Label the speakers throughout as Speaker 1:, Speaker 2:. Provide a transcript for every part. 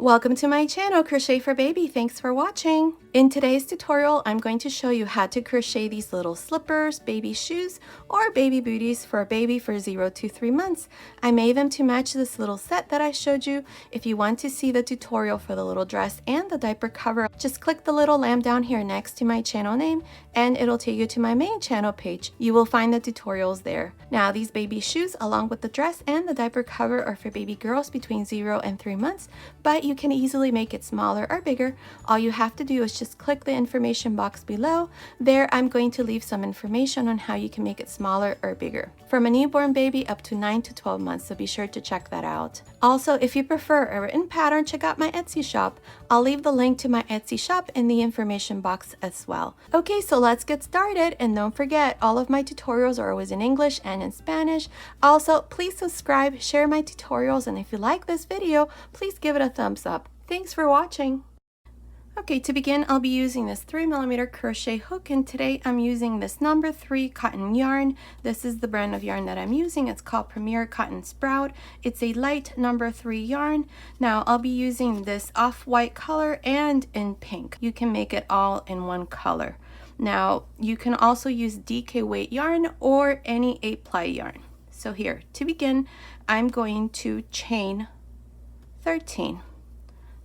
Speaker 1: Welcome to my channel, Crochet for Baby. Thanks for watching. In today's tutorial, I'm going to show you how to crochet these little slippers, baby shoes, or baby booties for a baby for 0 to 3 months. I made them to match this little set that I showed you. If you want to see the tutorial for the little dress and the diaper cover, just click the little lamp down here next to my channel name and it'll take you to my main channel page. You will find the tutorials there. Now, these baby shoes along with the dress and the diaper cover are for baby girls between 0 and 3 months, but you can easily make it smaller or bigger. All you have to do is just click the information box below. There, I'm going to leave some information on how you can make it smaller or bigger. From a newborn baby up to 9 to 12 months, so be sure to check that out. Also, if you prefer a written pattern, check out my Etsy shop. I'll leave the link to my Etsy shop in the information box as well. Okay, so let's get started, and don't forget, all of my tutorials are always in English and in Spanish. Also, please subscribe, share my tutorials, and if you like this video, please give it a thumbs up. Thanks for watching. Okay, to begin, I'll be using this 3mm crochet hook, and today I'm using this number 3 cotton yarn. This is the brand of yarn that I'm using. It's called Premier Cotton Sprout. It's a light number 3 yarn. Now, I'll be using this off-white color and in pink. You can make it all in one color. Now, you can also use DK weight yarn or any 8-ply yarn. So here, to begin, I'm going to chain 13.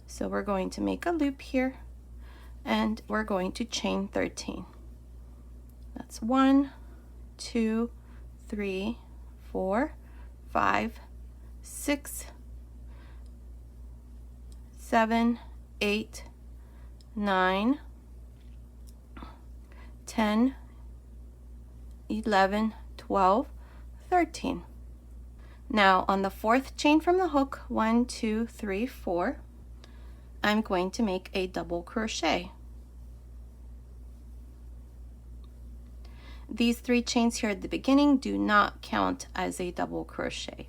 Speaker 1: So we're going to make a loop here and we're going to chain 13. That's 1, 2, 3, 4, 5, 6, 7, 8, 9, 10, 11, 12, 13. Now on the 4th chain from the hook, 1, 2, 3, 4, I'm going to make a double crochet. These 3 chains here at the beginning do not count as a double crochet.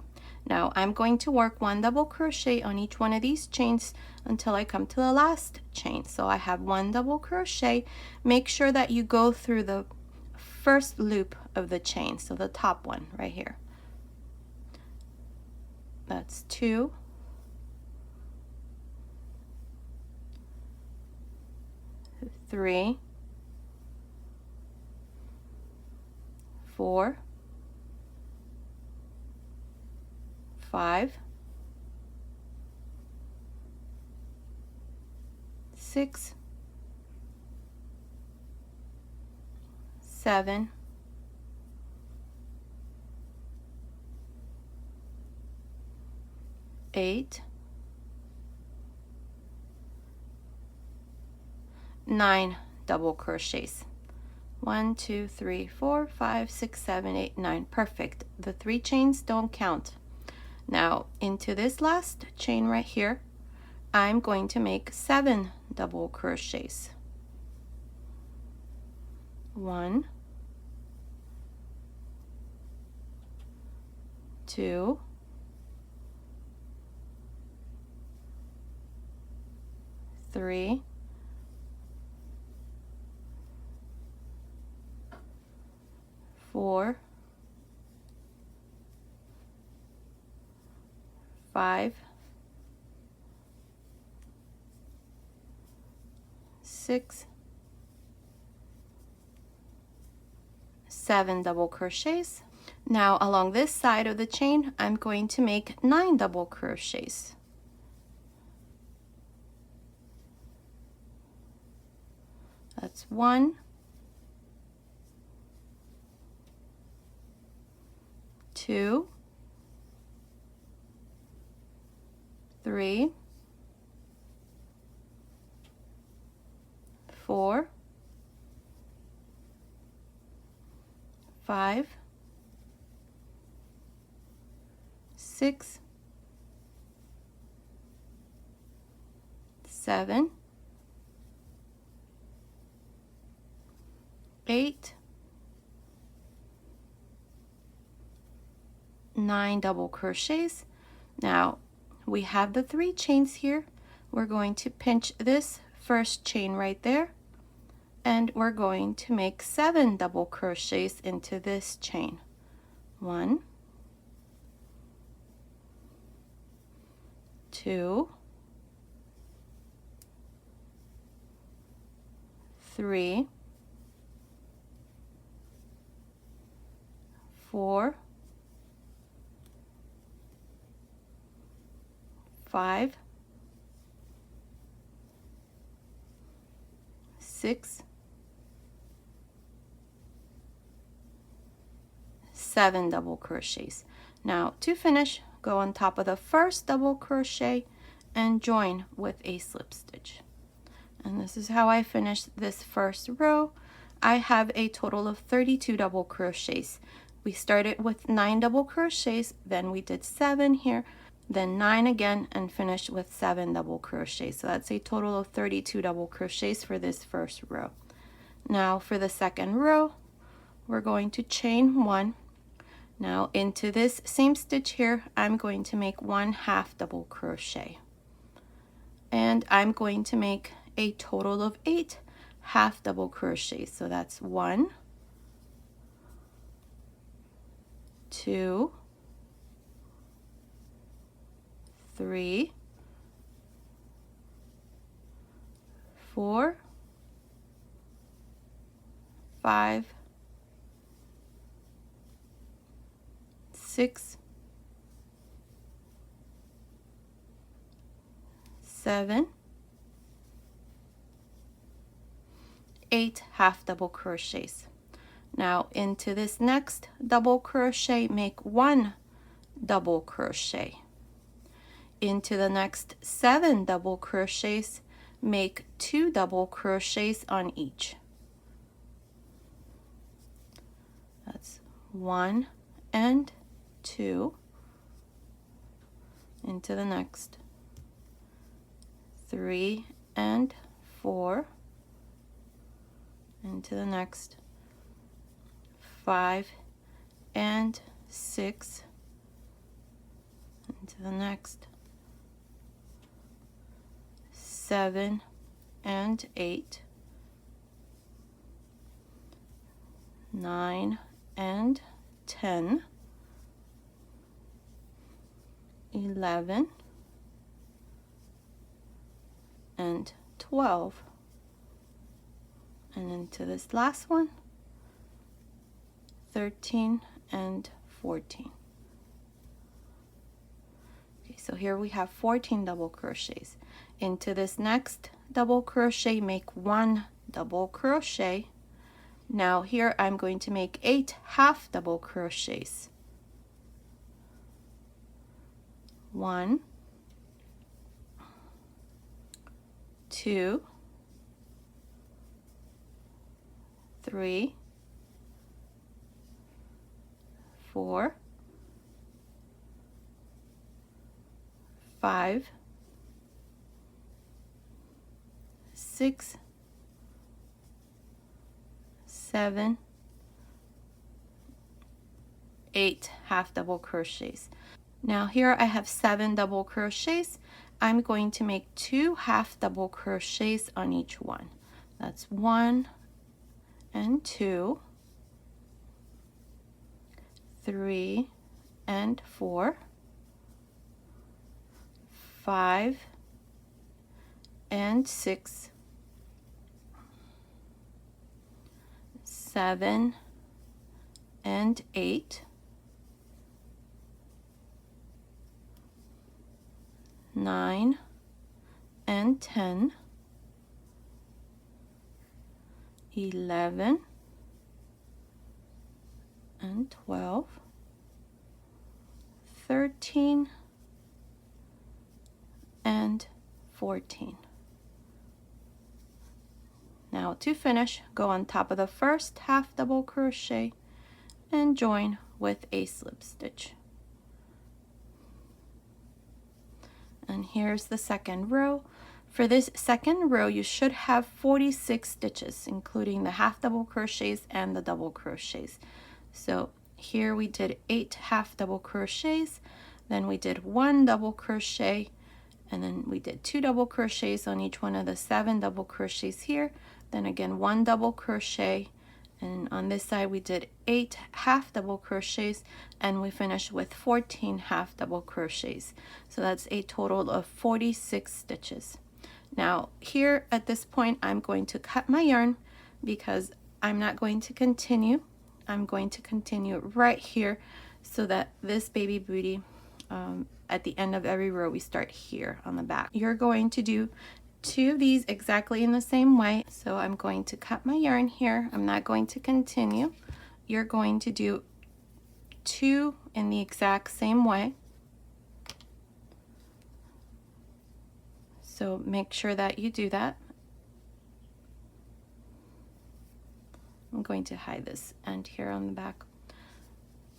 Speaker 1: Now I'm going to work 1 double crochet on each one of these chains until I come to the last chain. So I have 1 double crochet. Make sure that you go through the first loop of the chain, so the top one right here. That's 2, 3, 4, 5, 6, 7, 8, 9 double crochets. 1, 2, 3, 4, 5, 6, 7, 8, 9. Perfect. The 3 chains don't count. Now into this last chain right here, I'm going to make 7 double crochets. 1, 2, 3, 4, 5, 6, 7 double crochets. Now along this side of the chain, I'm going to make 9 double crochets. That's 1, 2, 3, 4, 5, 6, 7, 8, 9 double crochets. Now we have the 3 chains here. We're going to pinch this first chain right there and we're going to make 7 double crochets into this chain. 1, 2, 3, 4, 5, 6, 7 double crochets. Now to finish, go on top of the first double crochet and join with a slip stitch. And this is how I finished this first row. I have a total of 32 double crochets. We started with 9 double crochets, then we did 7 here, then 9 again, and finished with 7 double crochets. So that's a total of 32 double crochets for this first row. Now for the second row, we're going to chain 1. Now into this same stitch here, I'm going to make 1 half double crochet. And I'm going to make a total of 8 half double crochets. So that's 1, 2, 3, 4, 5, 6, 7, 8 half double crochets. Now into this next double crochet, make 1 double crochet. Into the next 7 double crochets, make 2 double crochets on each. That's 1 and 2. Into the next 3 and 4. Into the next 5 and 6. Into the next 7 and 8. 9 and 10. 11 and 12. And into this last one, 13 and 14. Okay, so here we have 14 double crochets. Into this next double crochet, make 1 double crochet. Now here I'm going to make 8 half double crochets. 1, 2, 3, 4, 5, 6, 7, 8 half double crochets. Now here I have 7 double crochets. I'm going to make 2 half double crochets on each one. That's 1 and 2, 3 and 4, 5 and 6, 7 and 8, 9 and 10, 11 and 12, 13 and 14. Now to finish, go on top of the first half double crochet and join with a slip stitch. And here's the second row. For this second row, you should have 46 stitches, including the half double crochets and the double crochets. So here we did 8 half double crochets, then we did 1 double crochet, and then we did 2 double crochets on each one of the 7 double crochets here, then again 1 double crochet, and on this side we did 8 half double crochets, and we finished with 14 half double crochets. So that's a total of 46 stitches. Now here at this point I'm going to cut my yarn because I'm not going to continue. I'm going to continue right here so that this baby booty, at the end of every row, we start here on the back. You're going to do 2 of these exactly in the same way. So I'm going to cut my yarn here. I'm not going to continue. You're going to do 2 in the exact same way. So make sure that you do that. I'm going to hide this end here on the back.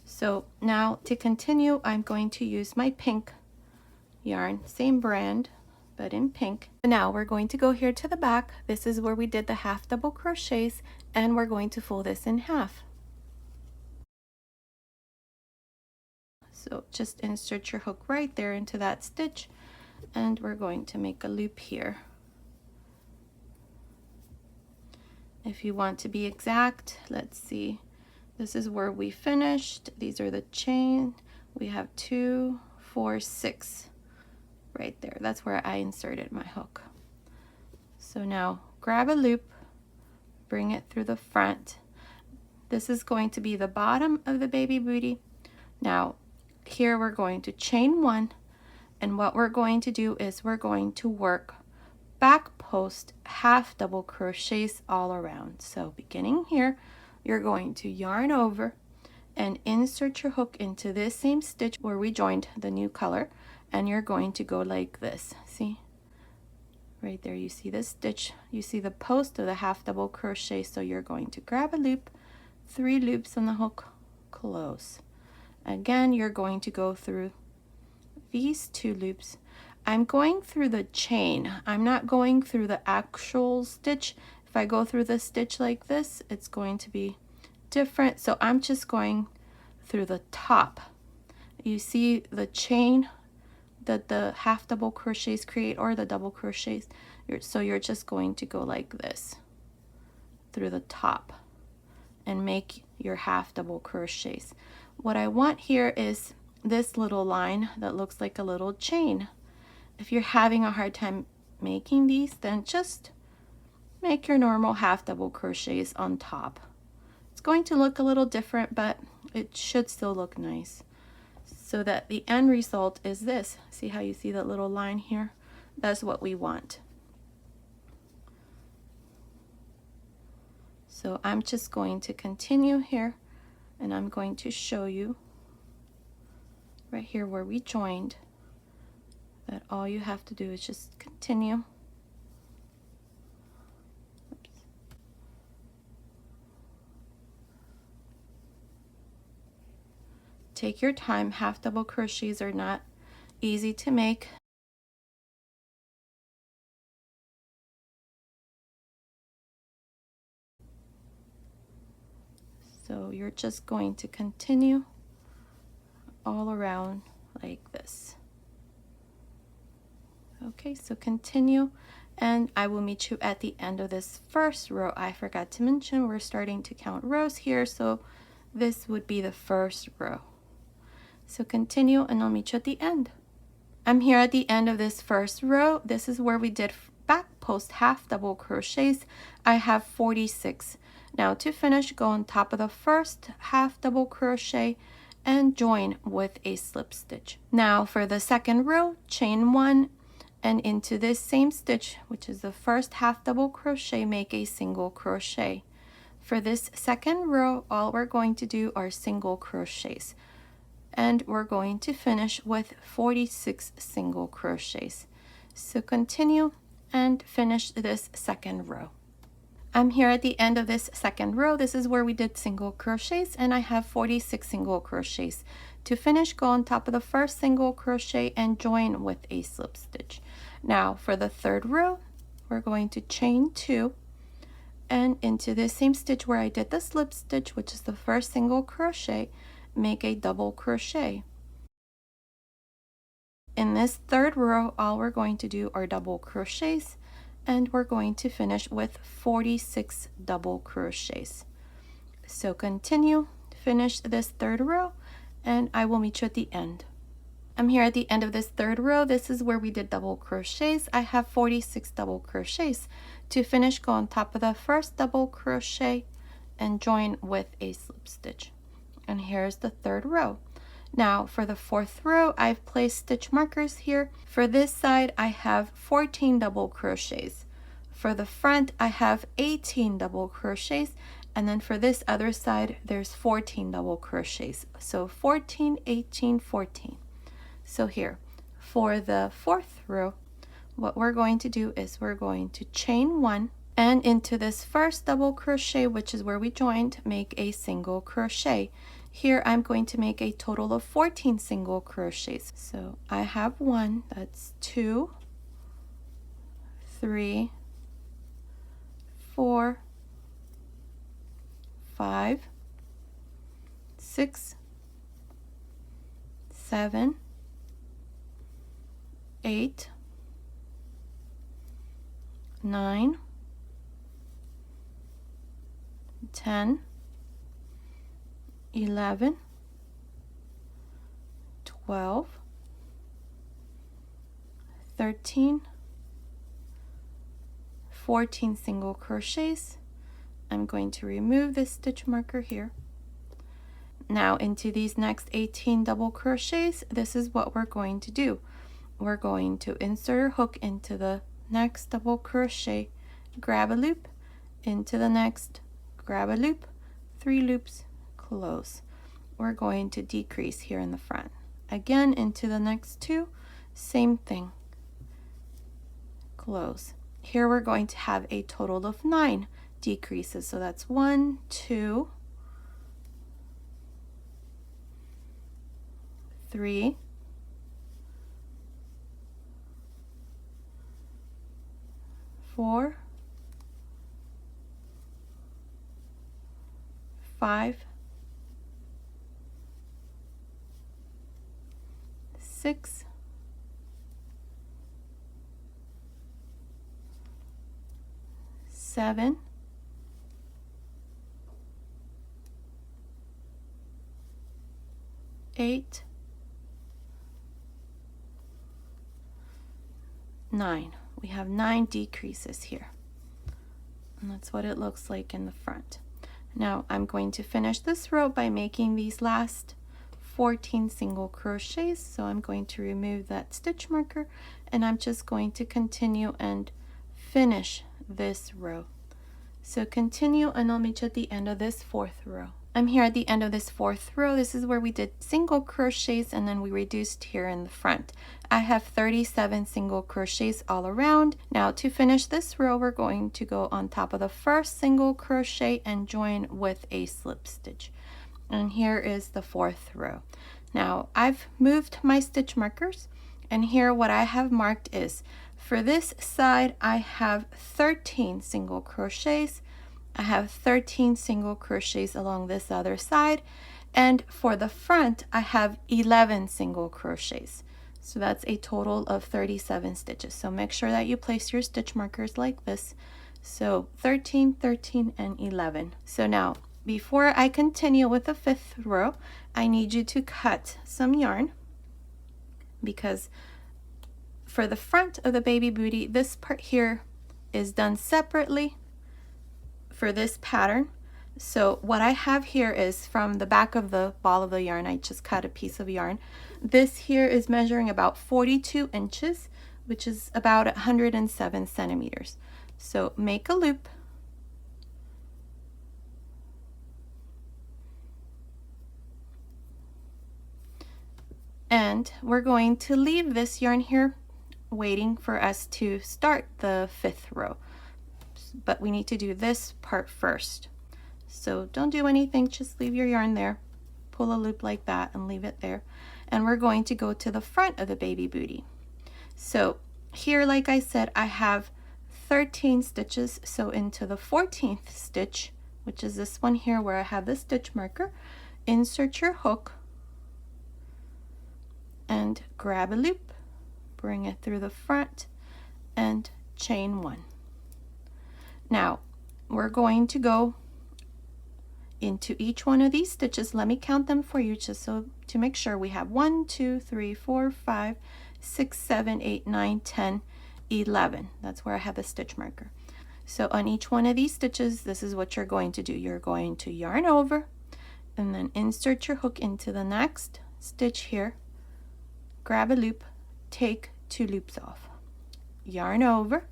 Speaker 1: So now to continue, I'm going to use my pink yarn, same brand, but in pink. Now we're going to go here to the back. This is where we did the half double crochets, and we're going to fold this in half. So just insert your hook right there into that stitch, and we're going to make a loop here. If you want to be exact, let's see, this is where we finished. These are the chain. We have 2, 4, 6 right there. That's where I inserted my hook. So now grab a loop, bring it through the front. This is going to be the bottom of the baby booty. Now here we're going to chain 1, and what we're going to do is we're going to work back post half double crochets all around. So beginning here, you're going to yarn over and insert your hook into this same stitch where we joined the new color, and you're going to go like this. See right there, you see this stitch, you see the post of the half double crochet. So you're going to grab a loop, 3 loops on the hook, close. Again, you're going to go through these 2 loops. I'm going through the chain. I'm not going through the actual stitch. If I go through the stitch like this, it's going to be different. So I'm just going through the top. You see the chain that the half double crochets create, or the double crochets. So you're just going to go like this through the top and make your half double crochets. What I want here is this little line that looks like a little chain. If you're having a hard time making these, then just make your normal half double crochets on top. It's going to look a little different, but it should still look nice. So that the end result is this. See how you see that little line here? That's what we want. So I'm just going to continue here, and I'm going to show you right here where we joined that all you have to do is just continue. Oops. Take your time. Half double crochets are not easy to make. So you're just going to continue all around like this. Okay, so continue, and I will meet you at the end of this first row. I forgot to mention we're starting to count rows here, so this would be the first row. So continue, and I'll meet you at the end. I'm here at the end of this first row. This is where we did back post half double crochets. I have 46. Now to finish, go on top of the first half double crochet and join with a slip stitch. Now for the second row, chain 1, and into this same stitch, which is the first half double crochet, make a single crochet. For this second row, all we're going to do are single crochets, and we're going to finish with 46 single crochets. So continue and finish this second row. I'm here at the end of this second row. This is where we did single crochets, and I have 46 single crochets. To finish, go on top of the first single crochet and join with a slip stitch. Now for the third row, we're going to chain 2, and into this same stitch where I did the slip stitch, which is the first single crochet, make a double crochet. In this third row, all we're going to do are double crochets, and we're going to finish with 46 double crochets. So continue, finish this third row, and I will meet you at the end. I'm here at the end of this third row. This is where we did double crochets. I have 46 double crochets. To finish, go on top of the first double crochet and join with a slip stitch. And here's the third row. Now for the fourth row, I've placed stitch markers here. For this side, I have 14 double crochets. For the front, I have 18 double crochets. And then for this other side, there's 14 double crochets. So 14, 18, 14. So here, for the fourth row, what we're going to do is we're going to chain one, and into this first double crochet, which is where we joined, make a single crochet. Here I'm going to make a total of 14 single crochets. So I have one, that's 2, 3, 4, 5, 6, 7, 8, 9, 10, 11, 12, 13, 14 single crochets. I'm going to remove this stitch marker here. Now into these next 18 double crochets, this is what we're going to do. We're going to insert a hook into the next double crochet, grab a loop, into the next, grab a loop, 3 loops, close. We're going to decrease here in the front. Again, into the next 2, same thing, close. Here we're going to have a total of 9 decreases. So that's 1, 2, 3, 4, 5, 6, 7, 8, 9. We have 9 decreases here. And that's what it looks like in the front. Now I'm going to finish this row by making these last 14 single crochets. So I'm going to remove that stitch marker, and I'm just going to continue and finish this row. So continue, and I'll meet you at the end of this fourth row. I'm here at the end of this fourth row. This is where we did single crochets and then we reduced here in the front. I have 37 single crochets all around. Now to finish this row, we're going to go on top of the first single crochet and join with a slip stitch. And here is the fourth row. Now I've moved my stitch markers, and here what I have marked is, for this side I have 13 single crochets. I have 13 single crochets along this other side, and for the front I have 11 single crochets. So that's a total of 37 stitches. So make sure that you place your stitch markers like this. So 13, 13, and 11. So now before I continue with the fifth row, I need you to cut some yarn, because for the front of the baby booty, this part here is done separately for this pattern. So what I have here is from the back of the ball of the yarn, I just cut a piece of yarn. This here is measuring about 42 inches, which is about 107 centimeters. So make a loop, and we're going to leave this yarn here waiting for us to start the fifth row. But we need to do this part first. So don't do anything, just leave your yarn there, pull a loop like that and leave it there. And we're going to go to the front of the baby booty. So here, like I said, I have 13 stitches. So into the 14th stitch, which is this one here where I have the stitch marker, insert your hook and grab a loop, bring it through the front and chain one. Now we're going to go into each one of these stitches. Let me count them for you just so to make sure. We have 1, 2, 3, 4, 5, 6, 7, 8, 9, 10, 11. That's where I have the stitch marker. So on each one of these stitches, this is what you're going to do. You're going to yarn over and then insert your hook into the next stitch here, grab a loop, take 2 loops off, yarn over,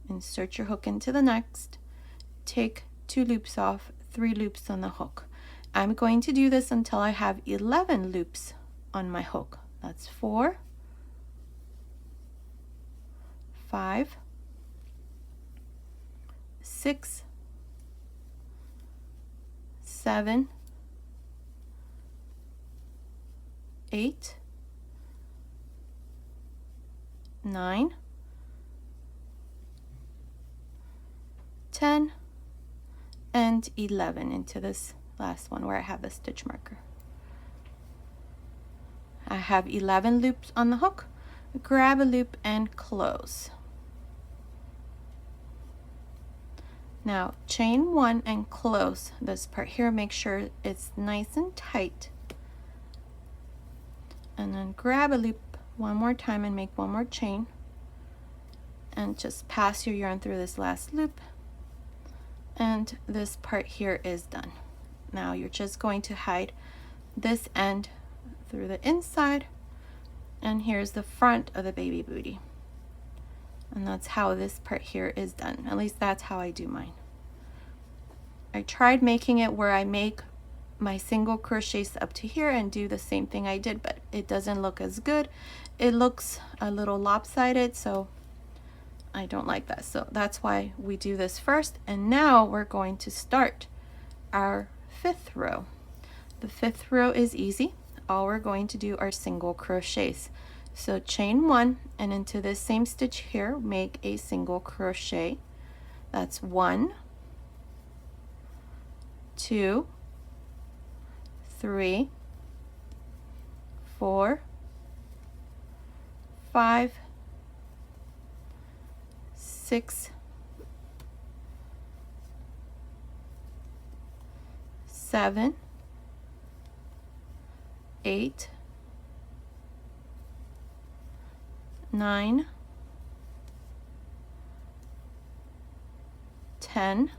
Speaker 1: insert your hook into the next, take 2 loops off, 3 loops on the hook. I'm going to do this until I have 11 loops on my hook. That's 4, 5, 6, 7, 8, 9, 10, and 11 into this last one where I have the stitch marker. I have 11 loops on the hook. Grab a loop and close. Now chain 1 and close this part here. Make sure it's nice and tight. And then grab a loop one more time and make one more chain. And just pass your yarn through this last loop. And this part here is done. Now you're just going to hide this end through the inside. And here's the front of the baby booty. And that's how this part here is done. At least that's how I do mine. I tried making it where I make my single crochets up to here and do the same thing I did, but it doesn't look as good. It looks a little lopsided, so I don't like that. So that's why we do this first. And now we're going to start our 5th row. The 5th row is easy. All we're going to do are single crochets. So chain 1 and into this same stitch here, make a single crochet. That's 1, 2, 3, 4, 5, 6, 7, 8, 9, 10,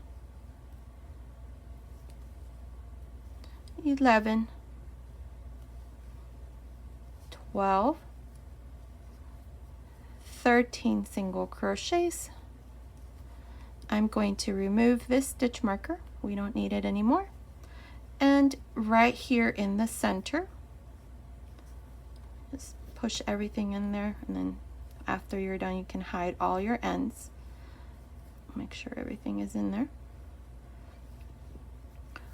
Speaker 1: 11, 12, 13 single crochets. I'm going to remove this stitch marker. We don't need it anymore. And right here in the center, just push everything in there, and then after you're done, you can hide all your ends. Make sure everything is in there.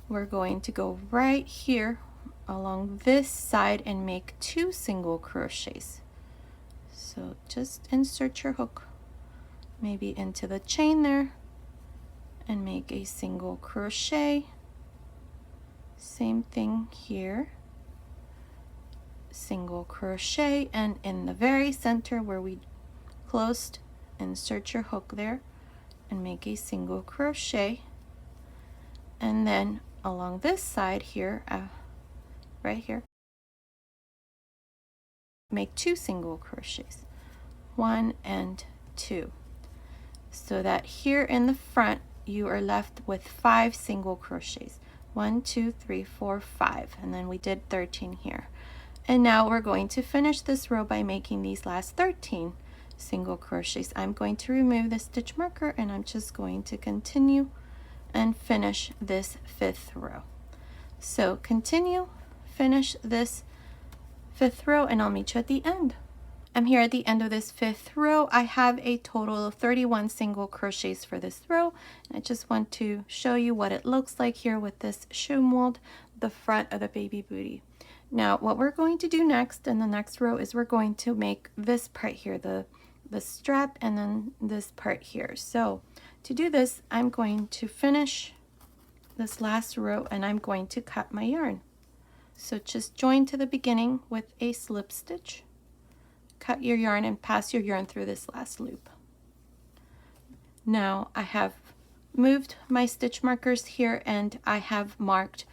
Speaker 1: We're going to go right here along this side and make 2 single crochets. So just insert your hook maybe into the chain there and make a single crochet. Same thing here, single crochet, and in the very center where we closed, insert your hook there and make a single crochet. And then along this side here, right here, make 2 single crochets, 1 and 2, so that here in the front you are left with 5 single crochets. 1, 2, 3, 4, 5, and then we did 13 here. And now we're going to finish this row by making these last 13 single crochets. I'm going to remove the stitch marker and I'm just going to continue and finish this 5th row. So continue, finish this 5th row, and I'll meet you at the end. I'm here at the end of this 5th row. I have a total of 31 single crochets for this row. And I just want to show you what it looks like here with this shoe mold, the front of the baby booty. Now what we're going to do next in the next row is we're going to make this part here, the strap, and then this part here. So to do this, I'm going to finish this last row and I'm going to cut my yarn. So just join to the beginning with a slip stitch. Cut your yarn and pass your yarn through this last loop. Now I have moved my stitch markers here, and I have marked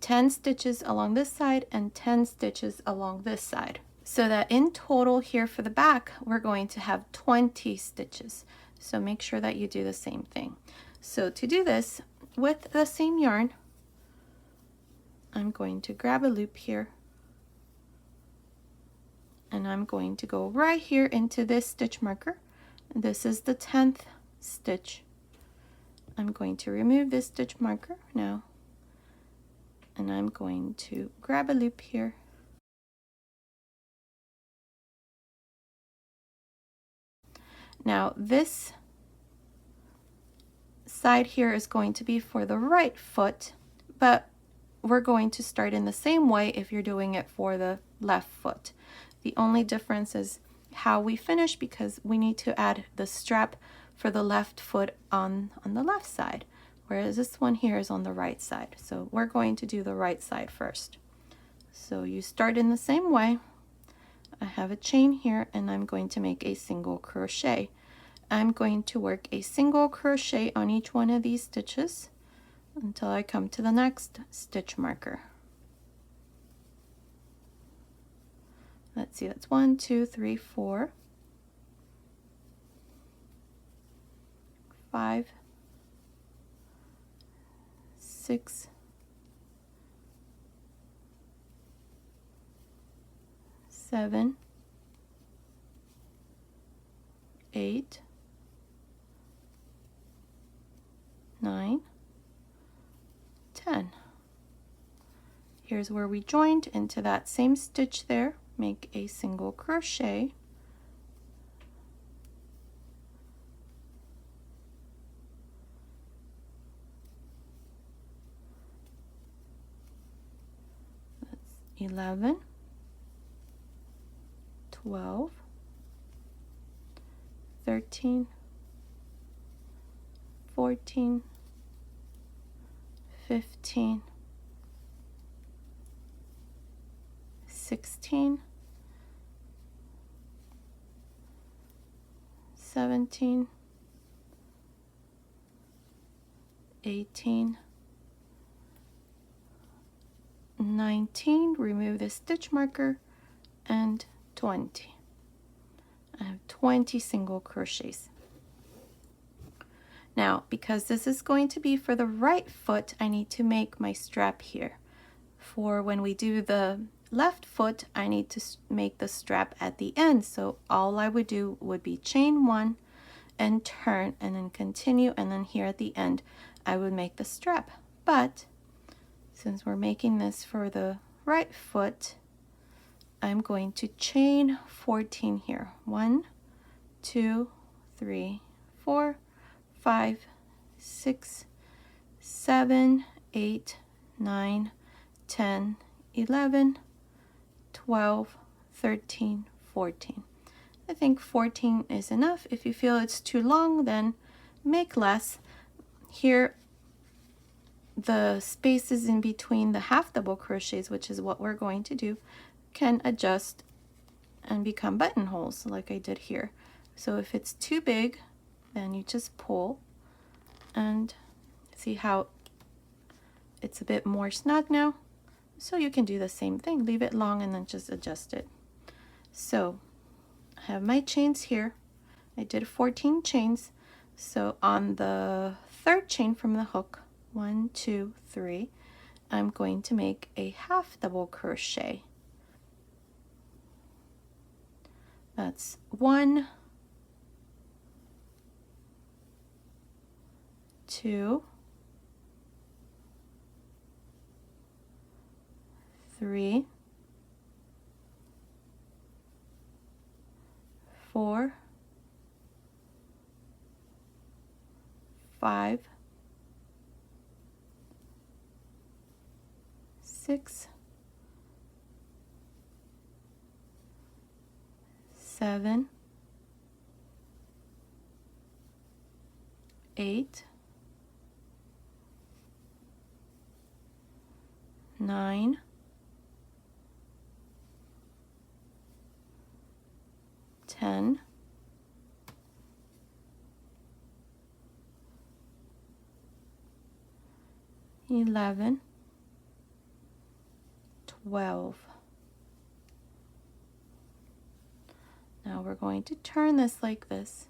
Speaker 1: 10 stitches along this side and 10 stitches along this side, so that in total here for the back we're going to have 20 stitches. So make sure that you do the same thing. So to do this with the same yarn, I'm going to grab a loop here, and I'm going to go right here into this stitch marker. This is the 10th stitch. I'm going to remove this stitch marker now, and I'm going to grab a loop here. Now this side here is going to be for the right foot, but we're going to start in the same way if you're doing it for the left foot. The only difference is how we finish, because we need to add the strap for the left foot on the left side, whereas this one here is on the right side. So we're going to do the right side first. So you start in the same way. I have a chain here, and I'm going to make a single crochet. I'm going to work a single crochet on each one of these stitches until I come to the next stitch marker. Let's see, that's 1, 2, 3, 4, 5, 6, 7, 8, 9, 10. Here's where we joined into that same stitch there. Make a single crochet, that's 11, 12, 13, 14, 15, 16, 17, 18, 19, remove the stitch marker, and 20. I have 20 single crochets. Now, because this is going to be for the right foot, I need to make my strap here. For when we do the left foot, I need to make the strap at the end. So all I would do would be chain 1 and turn, and then continue, and then here at the end I would make the strap. But since we're making this for the right foot, I'm going to chain 14 here. 1, 2, 3, 4, 5, 6, 7, 8, 9, 10, 11, 12, 13, 14. I think 14 is enough. If you feel it's too long, then make less. Here, the spaces in between the half double crochets, which is what we're going to do, can adjust and become buttonholes like I did here. So if it's too big, then you just pull, and see how it's a bit more snug now. So you can do the same thing, leave it long and then just adjust it. So I have my chains here. I did 14 chains. So on the third chain from the hook, 1, 2, 3, I'm going to make a half double crochet. That's 1, 2, 3, 4, 5, 6, 7, 8, 9, 10, 11, 12. Now we're going to turn this like this,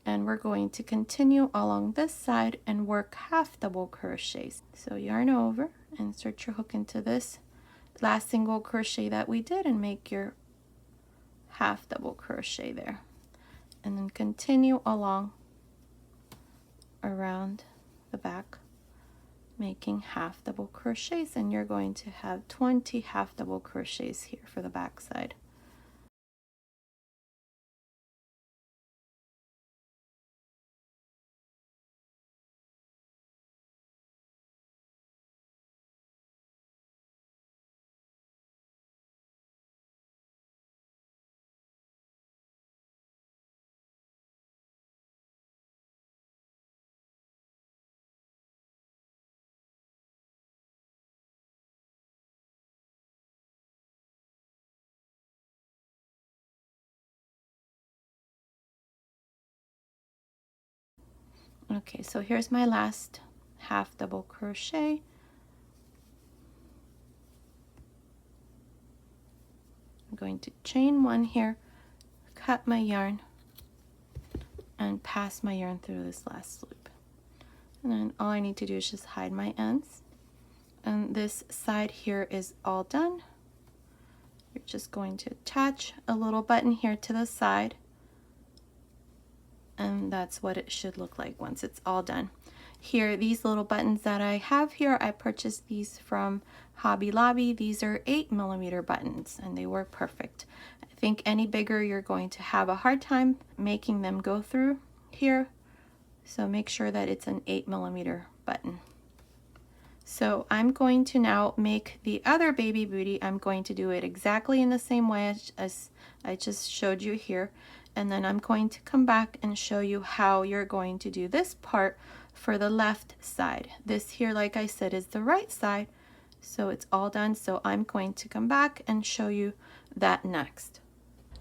Speaker 1: and we're going to continue along this side and work half double crochets. So yarn over, insert your hook into this last single crochet that we did and make your half double crochet there, and then continue along around the back making half double crochets, and you're going to have 20 half double crochets here for the back side. Okay, so here's my last half double crochet. I'm going to chain one here, cut my yarn, and pass my yarn through this last loop. And then all I need to do is just hide my ends. And this side here is all done. You're just going to attach a little button here to the side, and that's what it should look like once it's all done. Here, these little buttons that I have here, I purchased these from Hobby Lobby. These are 8mm buttons, and they work perfect. I think any bigger, you're going to have a hard time making them go through here, so make sure that it's an 8mm button. So I'm going to now make the other baby booty. I'm going to do it exactly in the same way as I just showed you here. And then I'm going to come back and show you how you're going to do this part for the left side. This here, like I said, is the right side. So it's all done. So I'm going to come back and show you that next.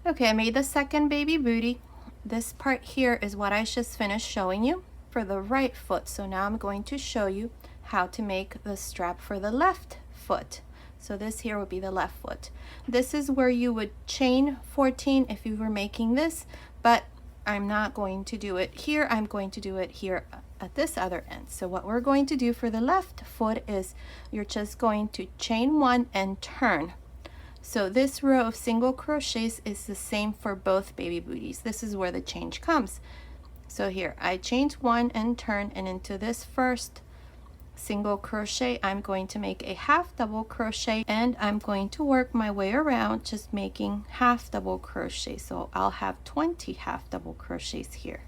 Speaker 1: Okay, I made the second baby booty. This part here is what I just finished showing you for the right foot. So now I'm going to show you how to make the strap for the left foot. So this here would be the left foot. This is where you would chain 14 if you were making this, but I'm not going to do it here. I'm going to do it here at this other end. So what we're going to do for the left foot is you're just going to chain one and turn. So this row of single crochets is the same for both baby booties. This is where the change comes. So here I chained one and turn, and into this first single crochet I'm going to make a half double crochet, and I'm going to work my way around just making half double crochet. So I'll have 20 half double crochets here.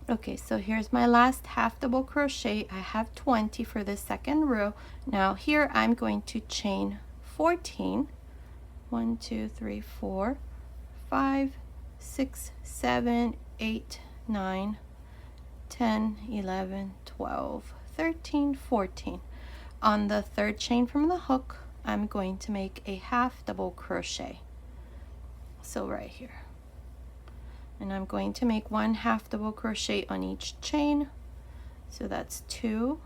Speaker 1: Okay, so here's my last half double crochet. I have 20 for the second row. Now here I'm going to chain 14. 1, 2, 3, 4, 5, 6, 7, 8, 9, 10, 11, 12, 13, 14. On the third chain from the hook, I'm going to make a half double crochet. So right here. And I'm going to make one half double crochet on each chain. So that's 2,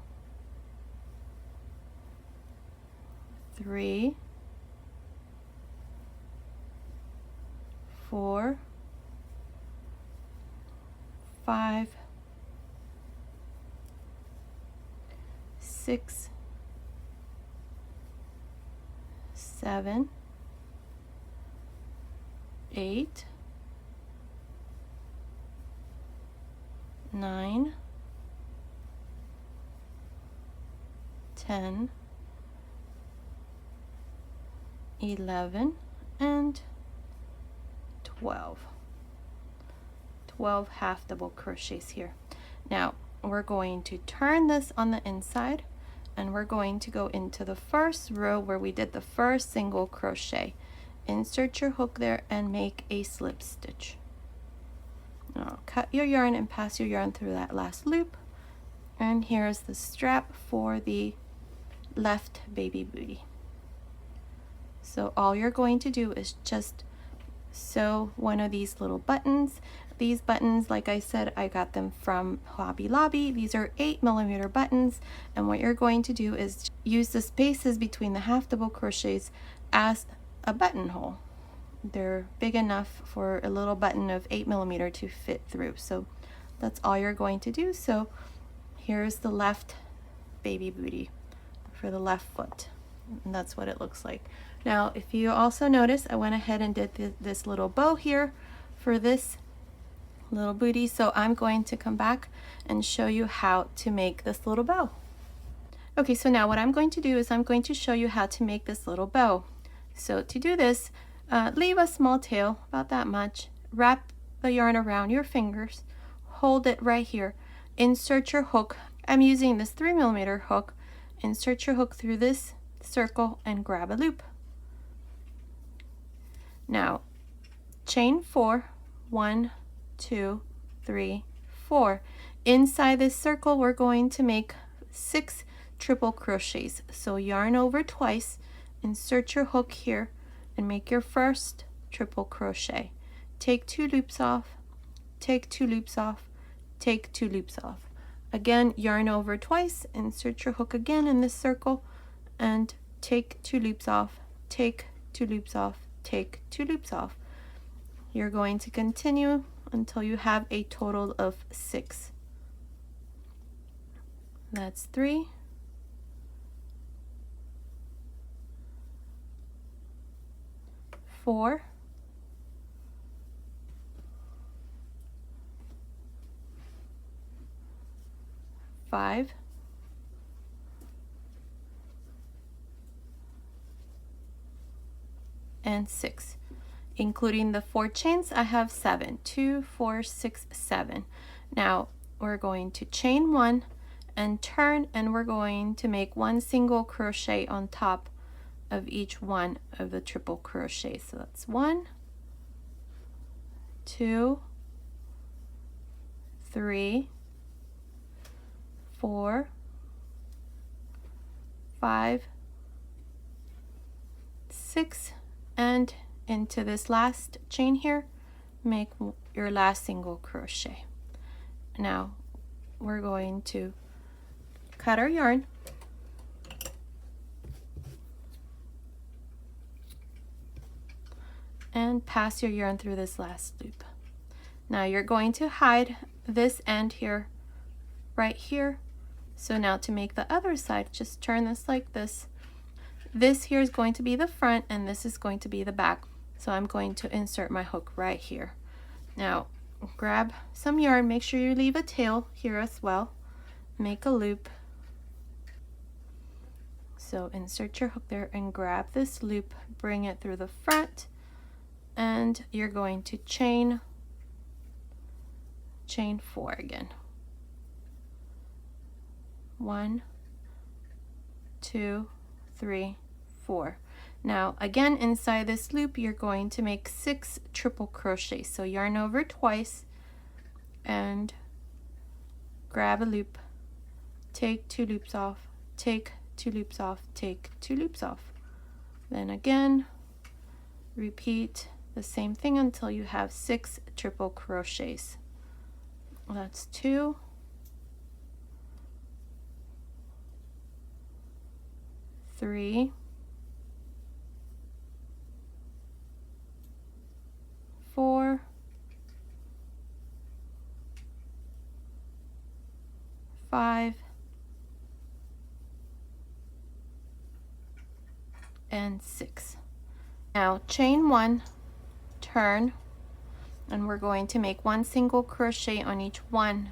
Speaker 1: 3, 4, 5, 6, 7, 8, 9, 10, 11, and 12. 12 half double crochets here. Now we're going to turn this on the inside, and we're going to go into the first row where we did the first single crochet. Insert your hook there and make a slip stitch. Now cut your yarn and pass your yarn through that last loop, and here's the strap for the left baby booty. So all you're going to do is just sew one of these little buttons. These buttons, like I said, I got them from Hobby Lobby. These are 8mm buttons, and what you're going to do is use the spaces between the half double crochets as a buttonhole. They're big enough for a little button of 8mm to fit through. So that's all you're going to do. So here's the left baby booty for the left foot, and that's what it looks like. Now if you also notice, I went ahead and did this little bow here for this little booty, so I'm going to come back and show you how to make this little bow. Okay, so now what I'm going to do is I'm going to show you how to make this little bow. So to do this, leave a small tail, about that much, wrap the yarn around your fingers, hold it right here, insert your hook. I'm using this 3mm hook. Insert your hook through this circle and grab a loop. Now chain 4, 1, 2, 3, 4. Inside this circle we're going to make 6 triple crochets. So yarn over twice, insert your hook here and make your first triple crochet. Take 2 loops off, take 2 loops off, take 2 loops off. Again, yarn over twice, insert your hook again in this circle and take 2 loops off, take 2 loops off, take 2 loops off. You're going to continue until you have a total of 6. That's 3, 4, 5, and 6. Including the 4 chains, I have 7. 2, 4, 6, 7. Now we're going to chain 1 and turn, and we're going to make 1 single crochet on top of each one of the triple crochets. So that's 1, 2, 3, 4, 5, 6, and into this last chain here, make your last single crochet. Now we're going to cut our yarn and pass your yarn through this last loop. Now you're going to hide this end here, right here. So now to make the other side, just turn this like this. This here is going to be the front and this is going to be the back. So I'm going to insert my hook right here. Now grab some yarn, make sure you leave a tail here as well. Make a loop. So insert your hook there and grab this loop, bring it through the front, and you're going to chain 4 again. 1, 2, 3, 4. Now again, inside this loop you're going to make 6 triple crochets. So yarn over twice and grab a loop, take 2 loops off, take 2 loops off, take 2 loops off. Then again repeat the same thing until you have 6 triple crochets. That's 2, 3, 4, 5, and 6. Now chain 1, turn, and we're going to make 1 single crochet on each one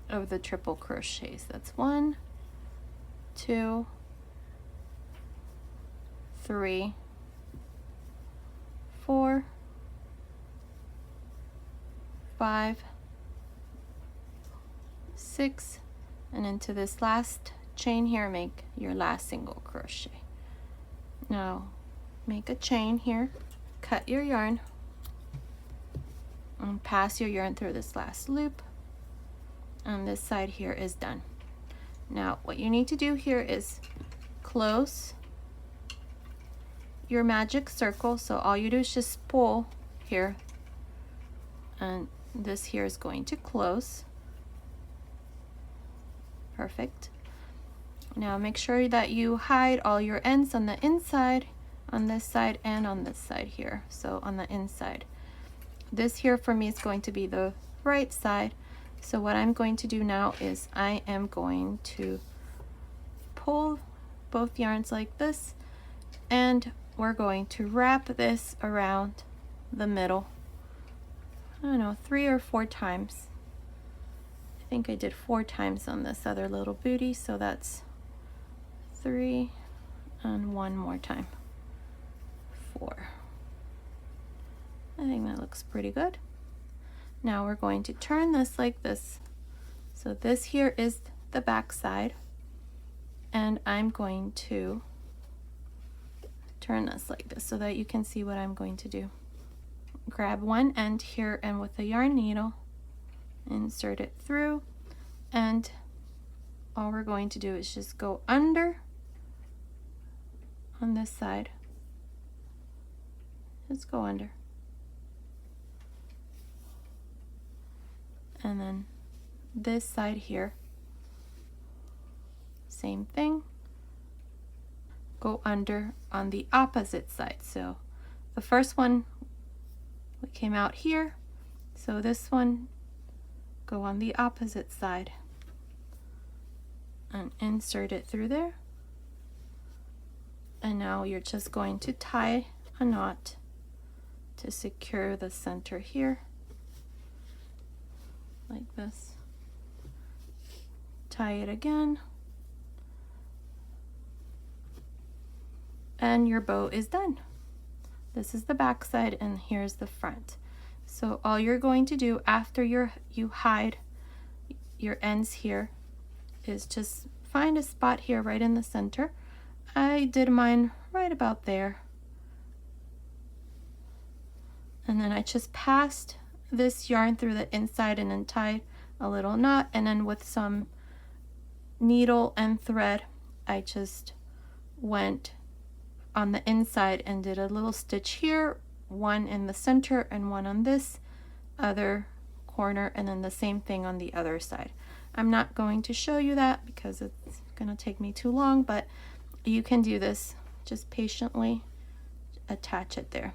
Speaker 1: of the triple crochets. That's 1, 2, 3, 4, 5, 6, and into this last chain here, make your last single crochet. Now make a chain here, cut your yarn, and pass your yarn through this last loop, and this side here is done. Now what you need to do here is close your magic circle. So all you do is just pull here, and this here is going to close. Perfect. Now make sure that you hide all your ends on the inside, on this side and on this side here. So on the inside, this here for me is going to be the right side. So what I'm going to do now is I am going to pull both yarns like this, and we're going to wrap this around the middle, I don't know, 3 or 4 times. I think I did 4 times on this other little booty, so that's 3 and 1 more time, 4. I think that looks pretty good. Now we're going to turn this like this. So this here is the back side, and I'm going to turn this like this so that you can see what I'm going to do. Grab one end here, and with a yarn needle insert it through, and all we're going to do is just go under on this side. Just go under, and then this side here, same thing, go under on the opposite side. So the first one we came out here, so this one go on the opposite side and insert it through there. And now you're just going to tie a knot to secure the center here, like this. Tie it again, and your bow is done. This is the back side, and here's the front. So all you're going to do after you hide your ends here is just find a spot here right in the center. I did mine right about there, and then I just passed this yarn through the inside and then tied a little knot, and then with some needle and thread I just went on the inside and did a little stitch here, one in the center and one on this other corner, and then the same thing on the other side. I'm not going to show you that because it's gonna take me too long, but you can do this. Just patiently attach it there.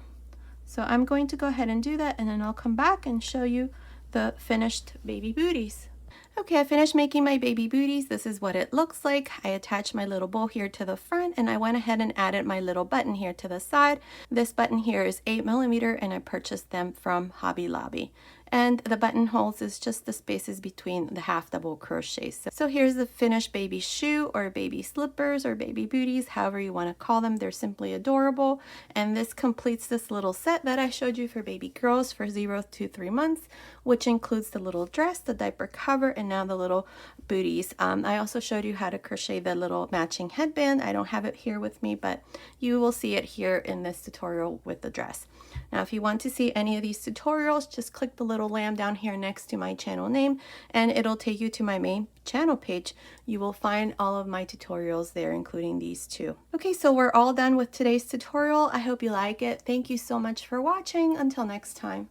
Speaker 1: So I'm going to go ahead and do that, and then I'll come back and show you the finished baby booties. Okay, I finished making my baby booties. This is what it looks like. I attached my little bow here to the front, and I went ahead and added my little button here to the side. This button here is 8mm, and I purchased them from Hobby Lobby. And the buttonholes is just the spaces between the half double crochets. So here's the finished baby shoe, or baby slippers, or baby booties, however you want to call them. They're simply adorable. And this completes this little set that I showed you for baby girls for 0 to 3 months, which includes the little dress, the diaper cover, and now the little booties. I also showed you how to crochet the little matching headband. I don't have it here with me, but you will see it here in this tutorial with the dress. Now, if you want to see any of these tutorials, just click the little lamb down here next to my channel name, and it'll take you to my main channel page. You will find all of my tutorials there, including these two. Okay, so we're all done with today's tutorial. I hope you like it. Thank you so much for watching. Until next time.